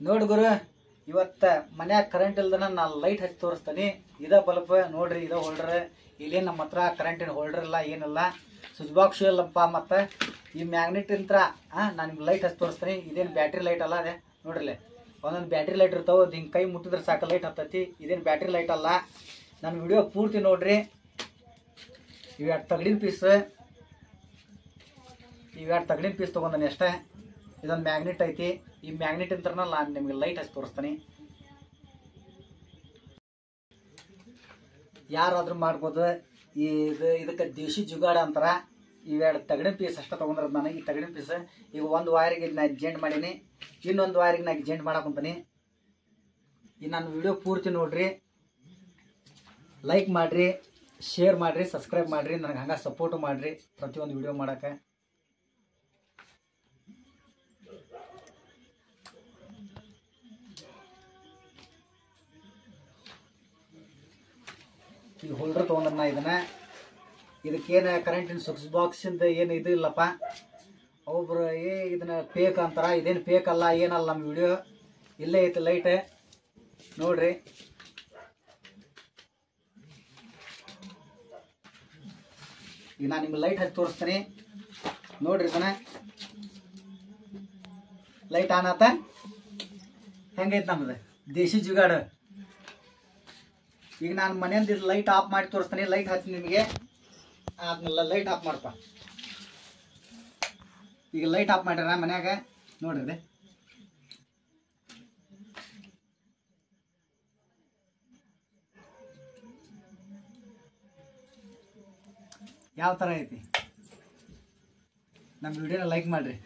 ನೋಡಿ ಗುರು, ಇವತ್ತು ಮನ್ಯಾಗ ಕರೆಂಟ್ ಇಲ್ದನ ನಾನು ಲೈಟ್ ಹಚ್ಚಿ ತೋರಿಸ್ತೀನಿ. ಇದ ಬಲ್ಬ್ ನೋಡ್ರಿ, ಇದ ಹೋಲ್ಡರ್. ಇಲ್ಲೇನು ನಮ್ಮ ಹತ್ರ ಕರೆಂಟಿನ ಹೋಲ್ಡರ್ ಇಲ್ಲ, ಏನಿಲ್ಲ, ಸ್ವಿಚ್ ಬಾಕ್ಸ್ ಇಲ್ಲಪ್ಪ. ಮತ್ತು ಈ ಮ್ಯಾಗ್ನೆಟ್ ಯಂತ್ರ ನಾನು ನಿಮ್ಗೆ ಲೈಟ್ ಹಚ್ಚಿ ತೋರಿಸ್ತೀನಿ. ಇದೇನು ಬ್ಯಾಟ್ರಿ ಲೈಟ್ ಅಲ್ಲ, ಅದೇ ನೋಡ್ರಿ, ಒಂದೊಂದು ಬ್ಯಾಟ್ರಿ ಲೈಟ್ ಇರ್ತಾವೆ. ಅದು ಹಿಂಗೆ ಕೈ ಮುಟ್ಟಿದ್ರೆ ಸಾಕು ಲೈಟ್ ಹತ್ತೈತಿ. ಇದೇನು ಬ್ಯಾಟ್ರಿ ಲೈಟ್ ಅಲ್ಲ. ನನ್ನ ವಿಡಿಯೋ ಪೂರ್ತಿ ನೋಡ್ರಿ. ಇವೆರಡು ತಗಡಿನ ಪೀಸ್ ತೊಗೊಂಡನಿ ಅಷ್ಟೇ. ಇದೊಂದು ಮ್ಯಾಗ್ನೆಟ್ ಐತಿ. ಈ ಮ್ಯಾಗ್ನೆಟ್ ಯಂತ್ರ ನಾನು ನಿಮಗೆ ಲೈಟ್ ಹಚ್ಚಿ ತೋರಿಸ್ತೀನಿ. ಯಾರಾದ್ರೂ ಮಾಡ್ಬೋದು. ಇದಕ್ಕೆ ದೇಶಿ ಜುಗಾಡ ಅಂತಾರ. ಇವೆರಡು ತಗಡಿನ ಪೀಸ್ ಅಷ್ಟೇ ತೊಗೊಂಡ್ರದ್ದು ನಾನು. ಈ ತಗಡಿನ ಪೀಸ್ ಈಗ ಒಂದು ವಾಯರಿಗೆ ನಾನು ಅಡ್ಜೆಂಟ್ ಮಾಡೀನಿ, ಇನ್ನೊಂದು ವಾಯರಿಗೆ ನಾನು ಅಡ್ಜೆಂಟ್ ಮಾಡಕೊಂತೀನಿ. ಈ ನನ್ನ ವಿಡಿಯೋ ಪೂರ್ತಿ ನೋಡ್ರಿ, ಲೈಕ್ ಮಾಡಿರಿ, ಶೇರ್ ಮಾಡಿರಿ, ಸಬ್ಸ್ಕ್ರೈಬ್ ಮಾಡಿರಿ. ನನಗೆ ಹಂಗೆ ಸಪೋರ್ಟು ಮಾಡಿರಿ ಪ್ರತಿಯೊಂದು ವಿಡಿಯೋ ಮಾಡೋಕ್ಕೆ. ಈಗ ಹೋಲ್ಡರ್ ತೊಗೊಂಡ್ರನ್ನ ಇದಕ್ಕೇನು ಕರೆಂಟಿನ ಸ್ವಿಚ್ ಬಾಕ್ಸಿಂದ ಏನು ಇದು ಇಲ್ಲಪ್ಪ. ಒಬ್ಬರು ಇದನ್ನ ಫೇಕ್ ಅಂತಾರ. ಇದೇನು ಫೇಕ್ ಅಲ್ಲ, ಏನಲ್ಲ. ನಮ್ಮ ವಿಡಿಯೋ ಇಲ್ಲೇ ಐತಿ ಲೈಟ್ ನೋಡ್ರಿ. ಈಗ ನಾನು ನಿಮ್ಗೆ ಲೈಟ್ ಹಚ್ಚಿ ತೋರಿಸ್ತೀನಿ ನೋಡ್ರಿ. ಇದನ್ನ ಲೈಟ್ ಆನ್ ಆತ. ಹೆಂಗೈತೆ ನಮ್ದು ದೇಶಿ ಜುಗಾಡು. ಈಗ ನಾನು ಮನೆಯಿಂದ ಲೈಟ್ ಆಫ್ ಮಾಡಿ ತೋರಿಸ್ತೀನಿ. ಲೈಟ್ ಹಚ್ಚಿ ನಿಮಗೆ ಆದ್ಮೇಲೆ ಲೈಟ್ ಆಫ್ ಮಾಡಪ್ಪ. ಈಗ ಲೈಟ್ ಆಫ್ ಮಾಡ್ಯಾರ ಮನ್ಯಾಗ ನೋಡ್ರಿ. ಯಾವ ಥರ ಐತಿ ನಮ್ಮ ವಿಡಿಯೋನ ಲೈಕ್ ಮಾಡಿರಿ.